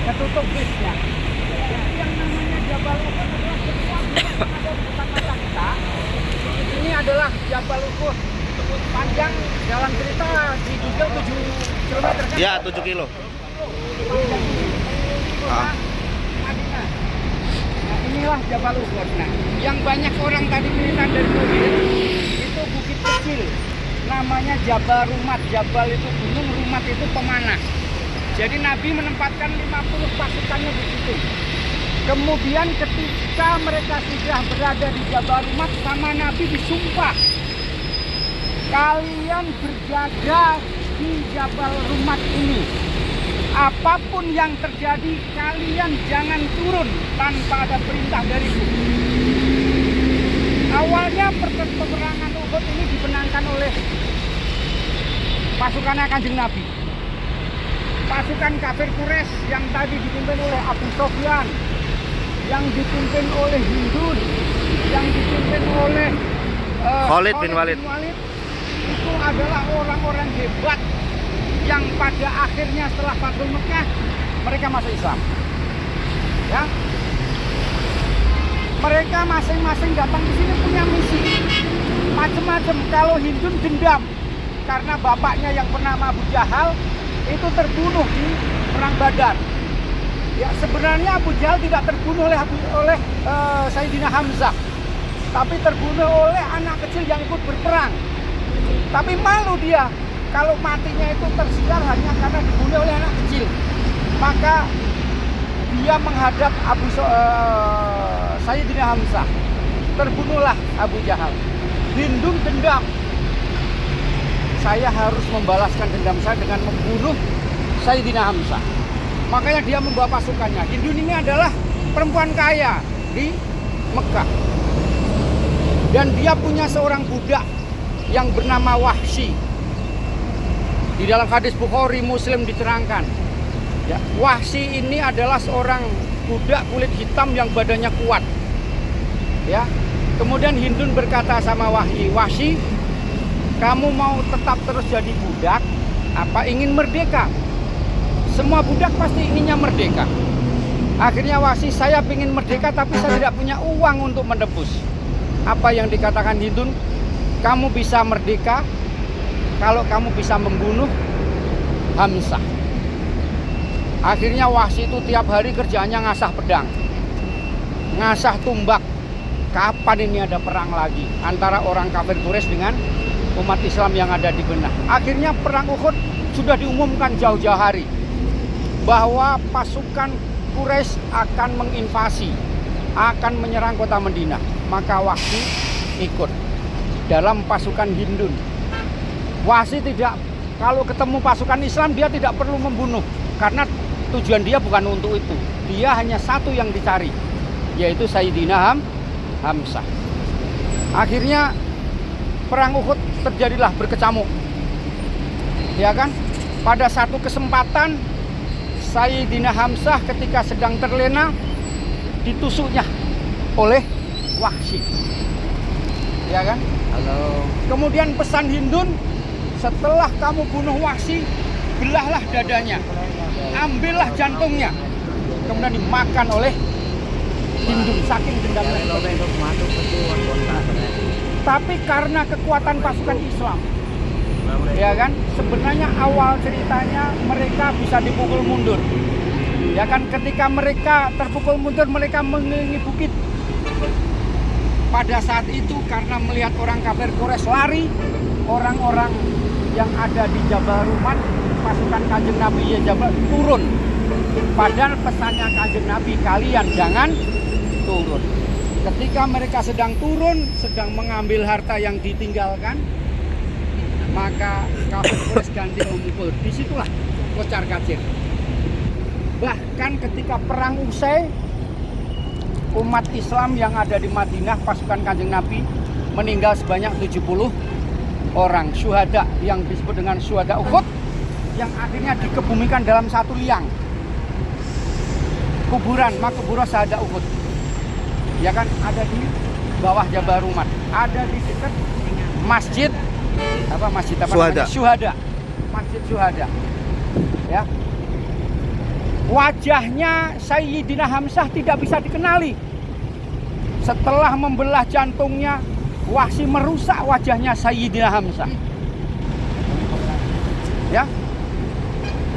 ketutup bisnya. Jadi yang namanya Jabal Uhud adalah sesuatu yang ada di depan mata kita. Ini adalah Jabal Uhud. Panjang dalam cerita di Google 7 km kan? Ya, 7 kilo. Kota Madinah. Nah, inilah Jabal Uhud. Nah, yang banyak orang tadi melihat dari mobil itu bukit kecil. Namanya Jabal Rumat. Jabal itu gunung, Rumat itu pemanah. Jadi Nabi menempatkan 50 pasukannya di situ. Kemudian ketika mereka sudah berada di Jabal Rumat, sama Nabi disumpah, kalian berjaga di Jabal Rumat ini. Apapun yang terjadi, kalian jangan turun tanpa ada perintah dariku. Awalnya peperangan Uhud ini dimenangkan oleh pasukan Kanjeng Nabi. Pasukan kafir Quraisy yang tadi dipimpin oleh Abu Sufyan, yang dipimpin oleh Hindun, yang dipimpin oleh Khalid bin Walid. Itu adalah orang-orang hebat yang pada akhirnya setelah Fathul Mekah mereka masuk Islam. Ya. Mereka masing-masing datang di sini punya misi macam-macam. Kalau Hindun dendam karena bapaknya yang bernama Abu Jahal itu terbunuh di perang Badar. Ya, sebenarnya Abu Jahal tidak terbunuh oleh Sayyidina Hamzah, tapi terbunuh oleh anak kecil yang ikut berperang. Tapi malu dia kalau matinya itu tersiar hanya karena dibunuh oleh anak kecil. Maka dia menghadap Sayyidina Hamzah. Terbunuhlah Abu Jahal. Hindun dendam. Saya harus membalaskan dendam saya dengan membunuh Sayyidina Hamzah. Makanya dia membawa pasukannya. Hindun ini adalah perempuan kaya di Mekah. Dan dia punya seorang budak yang bernama Wahsy. Di dalam hadis Bukhari Muslim diterangkan, ya, Wahsy ini adalah seorang budak kulit hitam yang badannya kuat. Ya. Kemudian Hindun berkata sama Wahsy, kamu mau tetap terus jadi budak apa ingin merdeka? Semua budak pasti inginnya merdeka. Akhirnya Wahsy, saya ingin merdeka tapi saya tidak punya uang untuk menebus. Apa yang dikatakan Hindun? Kamu bisa merdeka kalau kamu bisa membunuh Hamzah. Akhirnya Wahsy itu tiap hari kerjaannya ngasah pedang, ngasah tumbak. Kapan ini ada perang lagi antara orang kafir Quraisy dengan umat Islam yang ada di Benah? Akhirnya perang Uhud sudah diumumkan jauh-jauh hari bahwa pasukan Quraisy akan menginvasi, akan menyerang kota Madinah. Maka Wahsy ikut dalam pasukan Hindun. Wahsy tidak, kalau ketemu pasukan Islam dia tidak perlu membunuh, karena tujuan dia bukan untuk itu. Dia hanya satu yang dicari, yaitu Sayyidina Hamzah. Akhirnya perang Uhud terjadilah berkecamuk. Ya kan? Pada satu kesempatan Sayyidina Hamzah ketika sedang terlena ditusuknya oleh Wahsy. Ya kan? Halo. Kemudian pesan Hindun, setelah kamu bunuh Wahsy, belahlah dadanya, ambillah jantungnya. Kemudian dimakan oleh Hindun saking dendamnya. Tapi karena kekuatan pasukan Islam, ya kan, sebenarnya awal ceritanya mereka bisa dipukul mundur. Ya kan, ketika mereka terpukul mundur, mereka mengelilingi bukit. Pada saat itu karena melihat orang kafir Quraisy lari, orang-orang yang ada di Jabal Rumat, pasukan Kanjeng Nabi ya Jabal turun. Padahal pesannya Kanjeng Nabi, kalian jangan turun. Ketika mereka sedang turun, sedang mengambil harta yang ditinggalkan, maka kafir Quraisy ganti memukul. Disitulah kocar kacir. Bahkan ketika perang usai, umat Islam yang ada di Madinah, pasukan Kanjeng Nabi meninggal sebanyak 70 orang syuhada yang disebut dengan syuhada Uhud, yang akhirnya dikebumikan dalam satu liang kuburan, makubur syuhada Uhud. Ya kan, ada di bawah Jabal Rumat, ada di dekat masjid Syuhada. Syuhada, masjid Syuhada. Ya. Wajahnya Sayyidina Hamzah tidak bisa dikenali. Setelah membelah jantungnya, Wahsy merusak wajahnya Sayyidina Hamzah. Ya.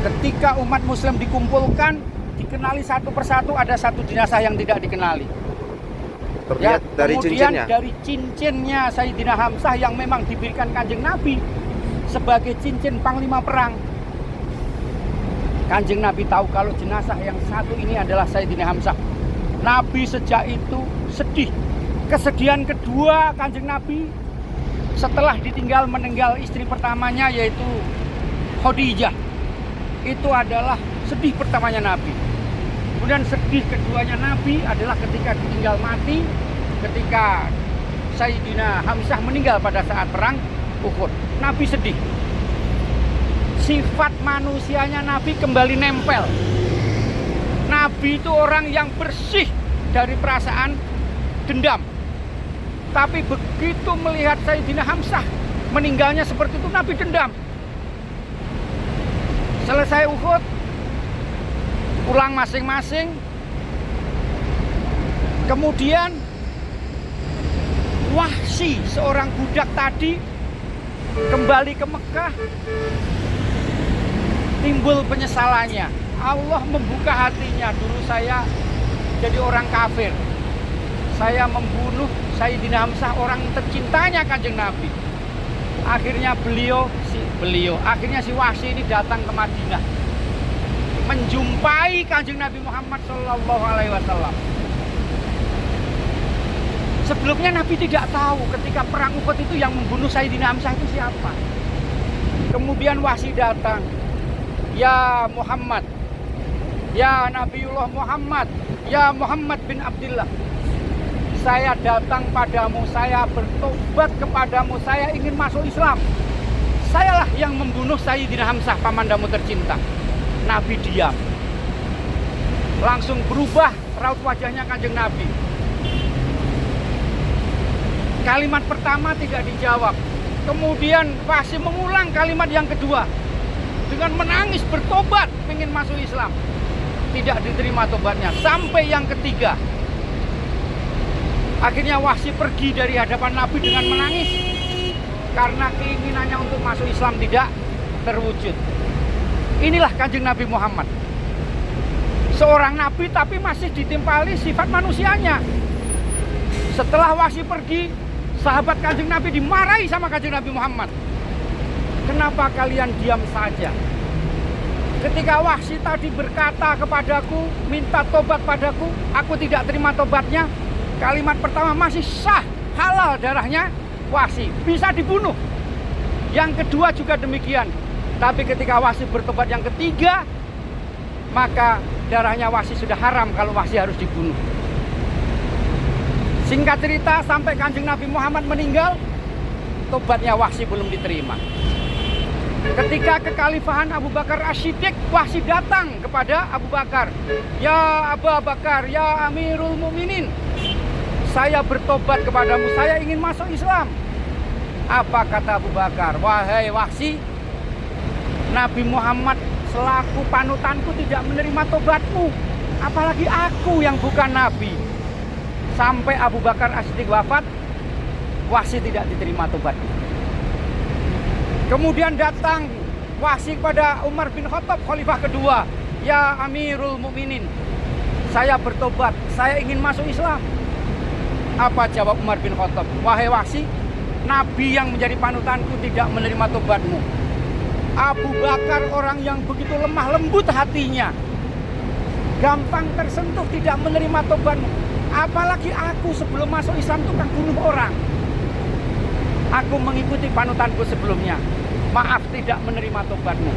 Ketika umat muslim dikumpulkan, dikenali satu persatu, ada satu jenazah yang tidak dikenali. Terlihat dari kemudian cincinnya. dari cincinnya Sayyidina Hamzah yang memang diberikan Kanjeng Nabi sebagai cincin panglima perang. Kanjeng Nabi tahu kalau jenazah yang satu ini adalah Sayyidina Hamzah. Nabi sejak itu sedih. Kesedihan kedua Kanjeng Nabi setelah meninggal istri pertamanya yaitu Khadijah. Itu adalah sedih pertamanya Nabi. Kemudian sedih keduanya Nabi adalah ketika ditinggal mati, ketika Sayyidina Hamzah meninggal pada saat perang Uhud. Nabi sedih. Sifat manusianya Nabi kembali nempel. Nabi itu orang yang bersih dari perasaan dendam. Tapi begitu melihat Sayyidina Hamzah meninggalnya seperti itu, Nabi dendam. Selesai Uhud, pulang masing-masing. Kemudian Wahsy, seorang budak tadi, kembali ke Mekah. Timbul penyesalannya. Allah membuka hatinya. Dulu saya jadi orang kafir. Saya membunuh Sayyidina Hamzah, orang tercintanya Kanjeng Nabi. Akhirnya akhirnya si Wahsy ini datang ke Madinah, menjumpai Kanjeng Nabi Muhammad SAW. Sebelumnya Nabi tidak tahu ketika perang Uhud itu yang membunuh Sayyidina Hamzah itu siapa. Kemudian Wahsy datang, "Ya Muhammad, ya Nabiullah Muhammad, ya Muhammad bin Abdullah. Saya datang padamu, saya bertobat kepadamu, saya ingin masuk Islam. Sayalah yang membunuh Sayyidina Hamzah, pamandamu tercinta." Nabi diam. Langsung berubah raut wajahnya Kanjeng Nabi. Kalimat pertama tidak dijawab. Kemudian Wahsy mengulang kalimat yang kedua. Dengan menangis bertobat, ingin masuk Islam. Tidak diterima tobatnya. Sampai yang ketiga. Akhirnya Wahsy pergi dari hadapan Nabi dengan menangis. Karena keinginannya untuk masuk Islam tidak terwujud. Inilah Kanjeng Nabi Muhammad. Seorang Nabi tapi masih ditimpali sifat manusianya. Setelah Wahsy pergi, sahabat Kanjeng Nabi dimarahi sama Kanjeng Nabi Muhammad. Kenapa kalian diam saja? Ketika Wahsy tadi berkata kepadaku, minta tobat padaku, aku tidak terima tobatnya. Kalimat pertama masih sah, halal darahnya Wahsy, bisa dibunuh. Yang kedua juga demikian. Tapi ketika Wahsy bertobat yang ketiga, maka darahnya Wahsy sudah haram kalau Wahsy harus dibunuh. Singkat cerita, sampai Kanjeng Nabi Muhammad meninggal, tobatnya Wahsy belum diterima. Ketika kekhalifahan Abu Bakar As-Siddiq, Wahsy datang kepada Abu Bakar. "Ya Abu Bakar, ya Amirul Mukminin, saya bertobat kepadamu, saya ingin masuk Islam." Apa kata Abu Bakar? "Wahai Wahsy, Nabi Muhammad selaku panutanku tidak menerima tobatmu, apalagi aku yang bukan Nabi." Sampai Abu Bakar As-Siddiq wafat, Wahsy tidak diterima tobatnya. Kemudian datang Wahsy kepada Umar bin Khattab, khalifah kedua. "Ya Amirul Mukminin, saya bertobat, saya ingin masuk Islam." Apa jawab Umar bin Khattab? "Wahai Wahsy, Nabi yang menjadi panutanku tidak menerima tobatmu. Abu Bakar orang yang begitu lemah lembut hatinya, gampang tersentuh, tidak menerima tobatmu. Apalagi aku sebelum masuk Islam itu kan bunuh orang. Aku mengikuti panutanku sebelumnya. Maaf tidak menerima tobatmu."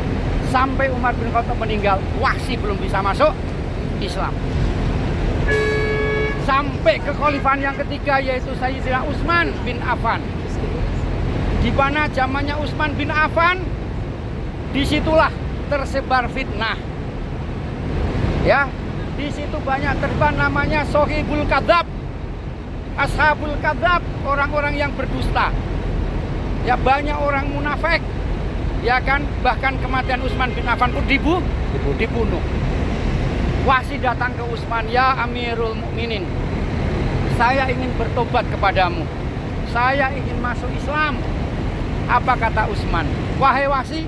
Sampai Umar bin Khattab meninggal, Wahsy belum bisa masuk Islam. Sampai ke khalifah yang ketiga, yaitu Sayyidina Utsman bin Affan. Di mana zamannya Utsman bin Affan, disitulah tersebar fitnah. Ya, di situ banyak tersebar namanya Sohibul Kadzab, Ashabul Kadzab, orang-orang yang berdusta. Ya, banyak orang munafik. Ya kan, bahkan kematian Utsman bin Affan pun dibunuh. Wahsy datang ke Utsman, "Ya Amirul Mukminin, saya ingin bertobat kepadamu. Saya ingin masuk Islam." Apa kata Utsman? "Wahai Wahsy,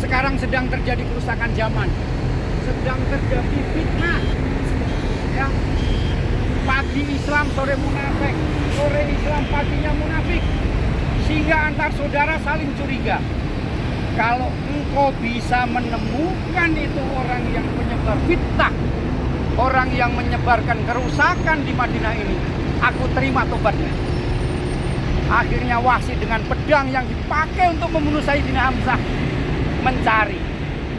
sekarang sedang terjadi kerusakan zaman. Sedang terjadi fitnah. Ya. Pagi Islam, sore munafik. Sore Islam, paginya munafik. Sehingga antar saudara saling curiga. Kalau engkau bisa menemukan itu orang yang menyebar fitnah, orang yang menyebarkan kerusakan di Madinah ini, aku terima tobatnya." Akhirnya Wahsy dengan pedang yang dipakai untuk membunuh Sayyidina Hamzah mencari.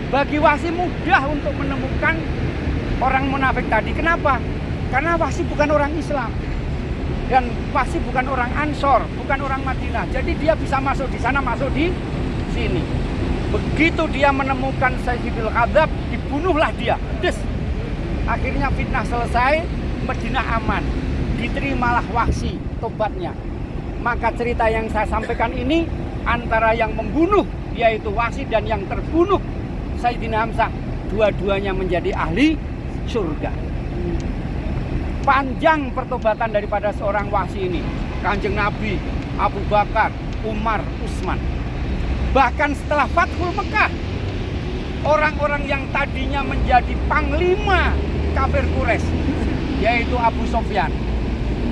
Bagi Wahsy mudah untuk menemukan orang munafik tadi. Kenapa? Karena Wahsy bukan orang Islam. Dan Wahsy bukan orang Ansor, bukan orang Madinah. Jadi dia bisa masuk di sana, masuk di sini. Begitu dia menemukan Sayyidul Kadzab, dibunuhlah dia. Des. Akhirnya fitnah selesai, Madinah aman. Diterimalah Wahsy tobatnya. Maka cerita yang saya sampaikan ini antara yang membunuh yaitu Wahsy dan yang terbunuh Sayyidina Hamzah, dua-duanya menjadi ahli surga. Panjang pertobatan daripada seorang Wahsy ini. Kanjeng Nabi, Abu Bakar, Umar, Utsman. Bahkan setelah Fathul Mekah, orang-orang yang tadinya menjadi panglima kafir Quraisy, yaitu Abu Sufyan,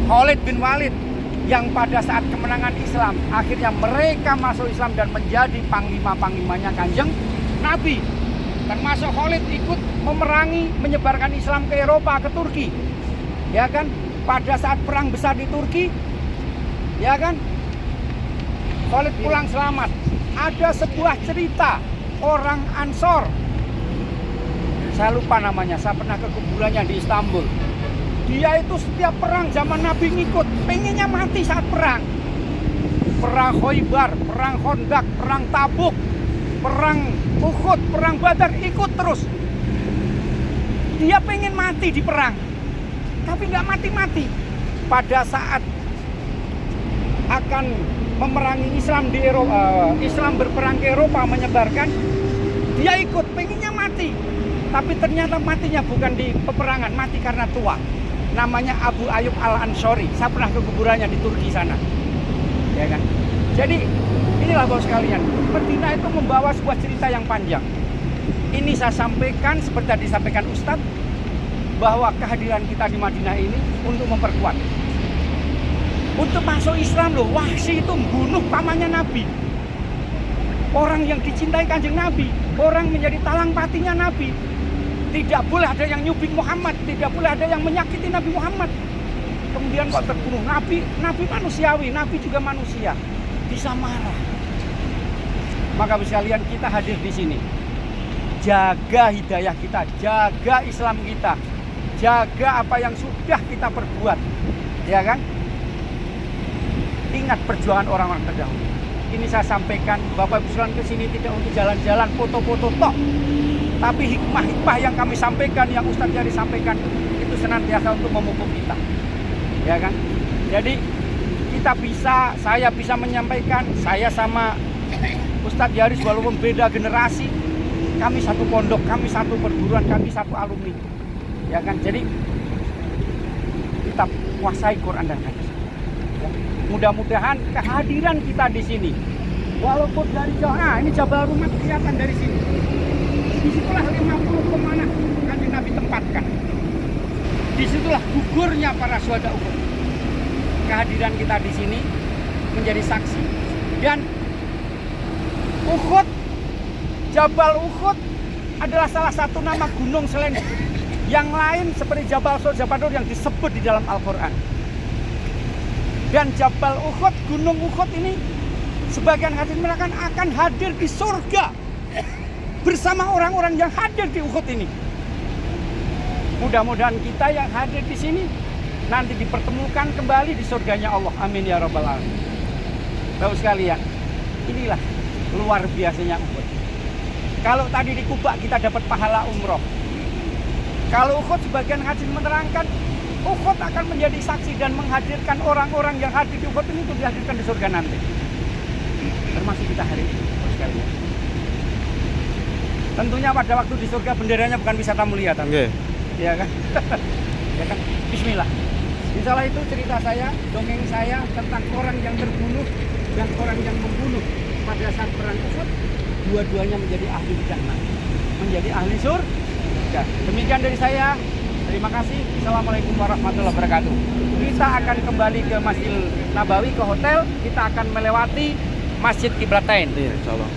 Khalid bin Walid, yang pada saat kemenangan Islam akhirnya mereka masuk Islam dan menjadi panglima-panglimanya Kanjeng Nabi. Termasuk Khalid ikut memerangi, menyebarkan Islam ke Eropa, ke Turki. Ya kan? Pada saat perang besar di Turki, ya kan? Khalid pulang selamat. Ada sebuah cerita orang Ansor. Saya lupa namanya, saya pernah ke kuburannya di Istanbul. Dia itu setiap perang zaman Nabi ngikut, pengennya mati saat perang. Perang Khaybar, perang Khandaq, perang Tabuk, perang Uhud, perang Badar, ikut terus. Dia pengen mati di perang, tapi nggak mati-mati. Pada saat akan memerangi Islam di Eropa, Islam berperang ke Eropa, menyebarkan, dia ikut, pengennya mati. Tapi ternyata matinya bukan di peperangan, mati karena tua. Namanya Abu Ayyub Al-Ansori. Saya pernah ke kuburannya di Turki sana. Ya kan? Jadi inilah Bapak sekalian, Madinah itu membawa sebuah cerita yang panjang. Ini saya sampaikan seperti tadi disampaikan Ustadz, bahwa kehadiran kita di Madinah ini untuk memperkuat, untuk masuk Islam loh. Wahsy itu membunuh pamannya Nabi, orang yang dicintai Kanjeng Nabi, orang menjadi talang patinya Nabi. Tidak boleh ada yang nyubit Muhammad, tidak boleh ada yang menyakiti Nabi Muhammad. Kemudian kok terbunuh. Nabi manusiawi, Nabi juga manusia, bisa marah. Maka sekalian, kita hadir di sini, jaga hidayah kita, jaga Islam kita, jaga apa yang sudah kita perbuat, ya kan? Ingat perjuangan orang-orang terdahulu. Ini saya sampaikan, Bapak Ibu sekalian kesini tidak untuk jalan-jalan, foto-foto tok, tapi hikmah-hikmah yang kami sampaikan, yang Ustadz Jari sampaikan, itu senantiasa untuk memupuk kita, ya kan? Jadi saya bisa menyampaikan, saya sama Ustadz Jari walaupun beda generasi, kami satu pondok, kami satu perguruan, kami satu alumni, ya kan? Jadi kita kuasai Quran dan hadis. Mudah-mudahan kehadiran kita di sini, walaupun dari jauh, ini Jabal Rumah kelihatan dari sini. Disitulah 50 pemanah Kanjeng Nabi tempatkan. Disitulah gugurnya para syuhada Uhud. Kehadiran kita di sini menjadi saksi. Dan Uhud, Jabal Uhud adalah salah satu nama gunung selain yang lain seperti Jabal Sur, Jabal Nur yang disebut di dalam Al-Quran. Dan Jabal Uhud, gunung Uhud ini, sebagian hadis mengatakan akan hadir di surga bersama orang-orang yang hadir di Uhud ini. Mudah-mudahan kita yang hadir di sini nanti dipertemukan kembali di surganya Allah. Amin ya rabbal alamin. Bapak sekalian, inilah luar biasanya Uhud. Kalau tadi di Kuba kita dapat pahala umroh, kalau Uhud sebagian hadis menerangkan Uhud akan menjadi saksi dan menghadirkan orang-orang yang hadir di Uhud ini untuk dihadirkan di surga nanti. Termasuk kita hari ini, sekalian. Tentunya pada waktu di surga benderanya bukan wisata mulia, tapi ya kan? Ya kan? Bismillah. Insyaallah itu cerita saya, dongeng saya tentang orang yang terbunuh dan orang yang membunuh pada saat perang Uhud. Dua-duanya menjadi ahli jannah, menjadi ahli surga. Demikian dari saya. Terima kasih. Assalamualaikum warahmatullahi wabarakatuh. Kita akan kembali ke Masjid Nabawi, ke hotel. Kita akan melewati Masjid Kiblatain. Iya, insyaallah.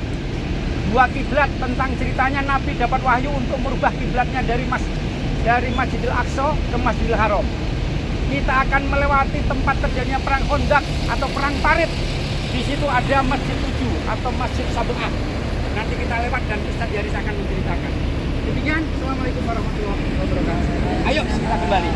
Dua kiblat, tentang ceritanya Nabi dapat wahyu untuk merubah kiblatnya dari Masjidil Aqsa ke Masjidil Haram. Kita akan melewati tempat terjadinya perang Khandaq atau perang Parit. Di situ ada Masjid 7 atau Masjid Sabu'ah. Nanti kita lewat dan Ustaz Yaris akan menceritakan. Demikian, Assalamualaikum warahmatullahi wabarakatuh. Ayo kita kembali.